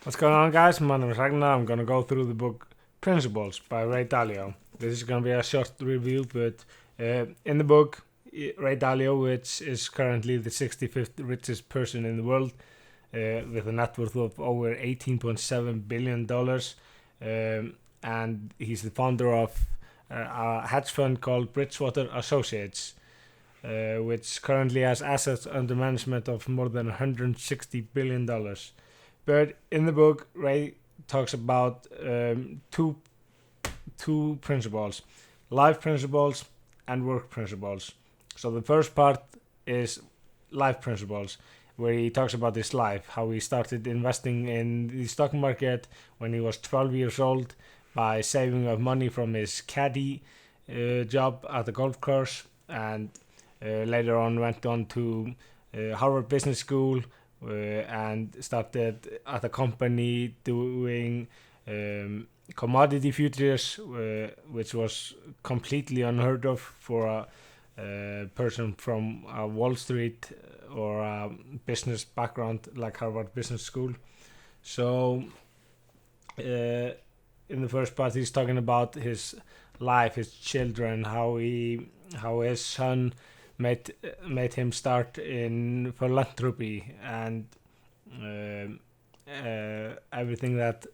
What's going on, guys? My name is Ragnar. I'm going to go through the book Principles by Ray Dalio. This is going to be a short review, but in the book, Ray Dalio, which is currently the 65th richest person in the world, with a net worth of over $18.7 billion, and he's the founder of a hedge fund called Bridgewater Associates, which currently has assets under management of more than $160 billion. But in the book, Ray talks about two principles: life principles and work principles. So the first part is life principles, where he talks about his life, how he started investing in the stock market when he was 12 years old by saving up money from his caddy job at the golf course, and later on went on to Harvard Business School, and started at a company doing commodity futures, which was completely unheard of for a person from Wall Street or a business background like Harvard Business School. So in the first part, he's talking about his life, his children, how his son made him start in philanthropy, and everything that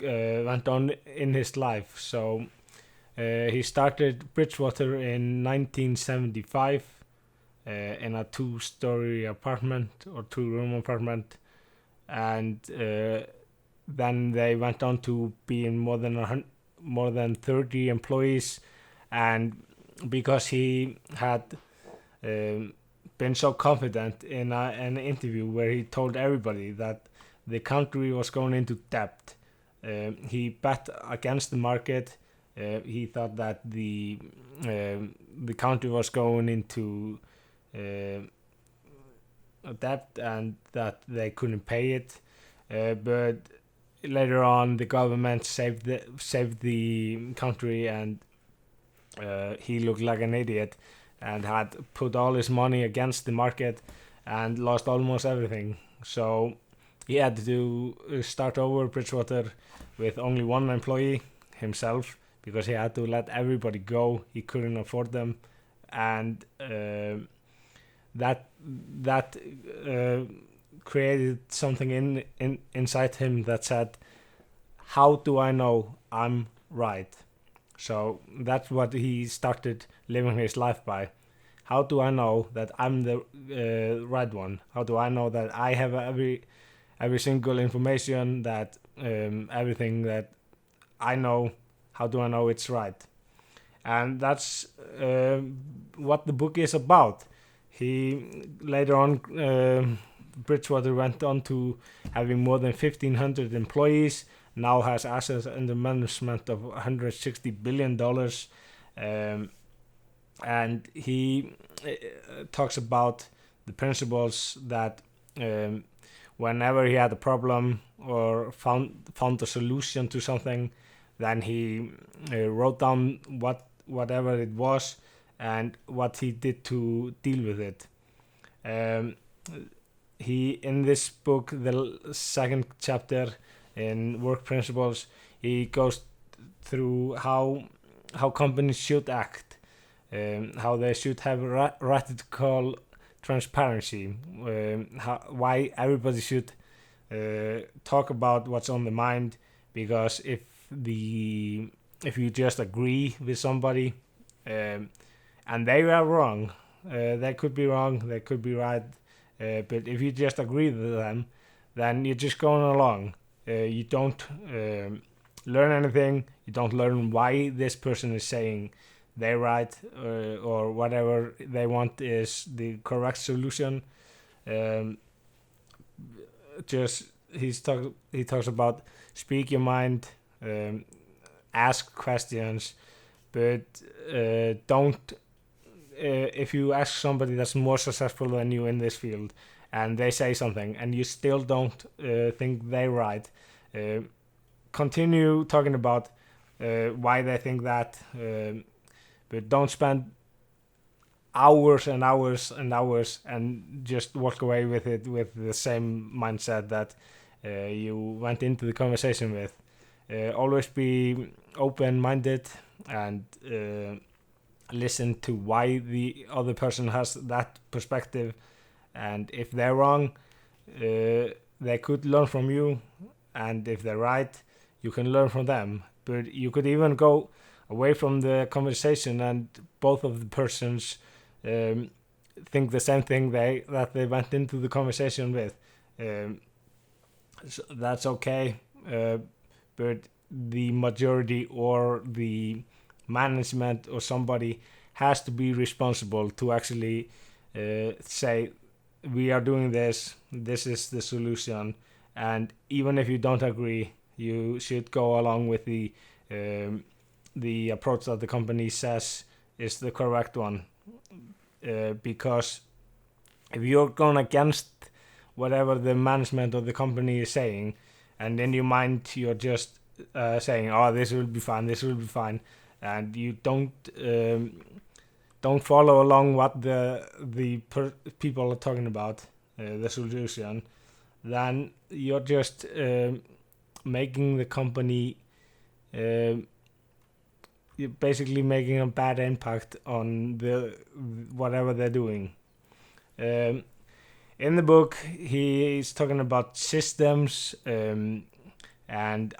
went on in his life. So he started Bridgewater in 1975 in a two-story apartment or two-room apartment, and then they went on to be in more than 30 employees, and because he had been so confident in an interview where he told everybody that the country was going into debt, he bet against the market. He thought that the country was going into debt and that they couldn't pay it. But later on, the government saved the country, and he looked like an idiot and had put all his money against the market and lost almost everything. So he had to start over Bridgewater with only one employee, himself, because he had to let everybody go. He couldn't afford them, and that created something inside him that said, "How do I know I'm right?" So that's what he started living his life by. How do I know that I'm the right one? How do I know that I have every single information, that everything that I know, how do I know it's right? And that's what the book is about. He later on, Bridgewater went on to having more than 1,500 employees, now has assets under management of $160 billion. And he talks about the principles that whenever he had a problem or found a solution to something, then he wrote down whatever it was and what he did to deal with it. He, in this book, the second chapter in Work Principles, he goes through how companies should act, how they should have radical transparency, why everybody should talk about what's on the mind, because if you just agree with somebody and they are wrong, they could be wrong, they could be right, but if you just agree with them, then you're just going along. You don't learn anything. You don't learn why this person is saying they're right, or whatever they want is the correct solution. He talks about speak your mind, ask questions, but don't. If you ask somebody that's more successful than you in this field, and they say something, and you still don't think they're right, continue talking about why they think that, but don't spend hours and hours and hours and just walk away with it with the same mindset that you went into the conversation with. Always be open-minded and listen to why the other person has that perspective, and if they're wrong, they could learn from you, and if they're right, you can learn from them. But you could even go away from the conversation and both of the persons think the same thing that they went into the conversation with. So that's okay, but the majority or the management or somebody has to be responsible to actually say, we are doing this is the solution, and even if you don't agree, you should go along with the approach that the company says is the correct one, because if you're going against whatever the management of the company is saying, and in your mind you're just saying, oh, this will be fine, and you don't follow along what the people are talking about, the solution, then you're just making the company, you're basically making a bad impact on whatever they're doing. In the book, he's talking about systems, and he's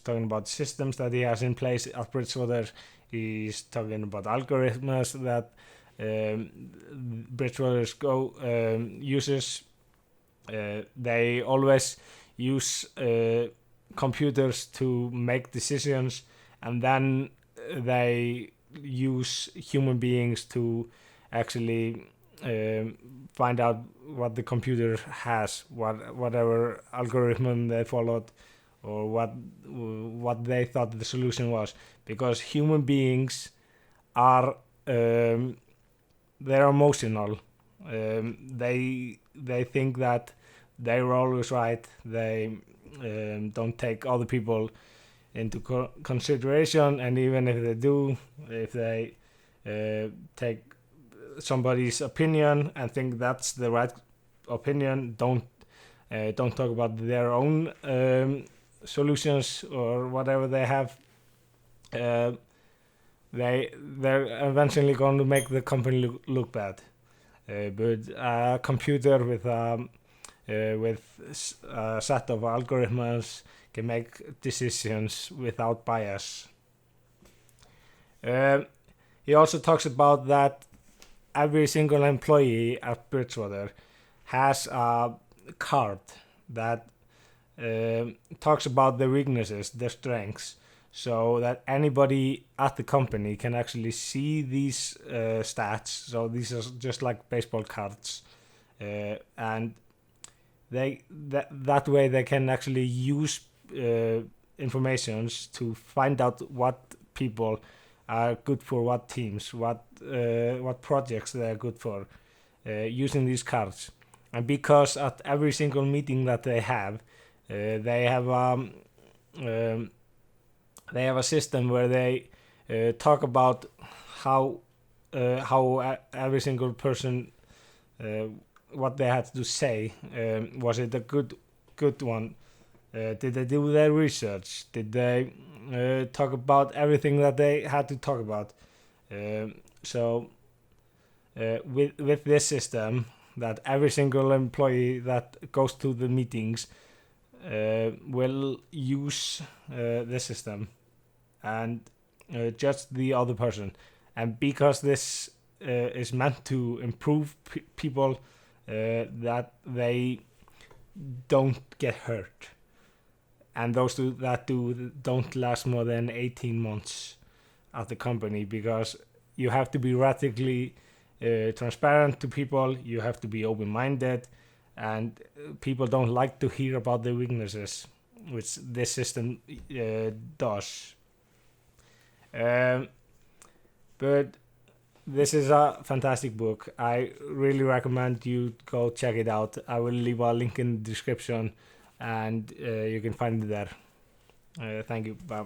talking about systems that he has in place at Bridgewater. He's talking about algorithms that Bridgewater uses. They always use computers to make decisions, and then they use human beings to actually find out what the computer has, whatever algorithm they followed, or what they thought the solution was, because human beings are they're emotional. They think that they're always right. They don't take other people into consideration, and even if they do, if they take somebody's opinion and think that's the right opinion, don't talk about their own solutions or whatever they have. They're eventually going to make the company look bad. But a computer with a set of algorithms can make decisions without bias. He also talks about that every single employee at Bridgewater has a card that talks about their weaknesses, their strengths, so that anybody at the company can actually see these stats. So these are just like baseball cards, and that way they can actually use informations to find out what people are good for, what teams, what projects they are good for, using these cards. And because at every single meeting that they have a system where they talk about how every single person, what they had to say, was it a good one? Did they do their research? Did they talk about everything that they had to talk about? So with this system, that every single employee that goes to the meetings will use this system and judge the other person. And because this is meant to improve people, that they don't get hurt, and those that don't last more than 18 months at the company, because you have to be radically transparent to people, you have to be open-minded, and people don't like to hear about their weaknesses, which this system does. But this is a fantastic book. I really recommend you go check it out. I will leave a link in the description, and you can find it there. Thank you. Bye.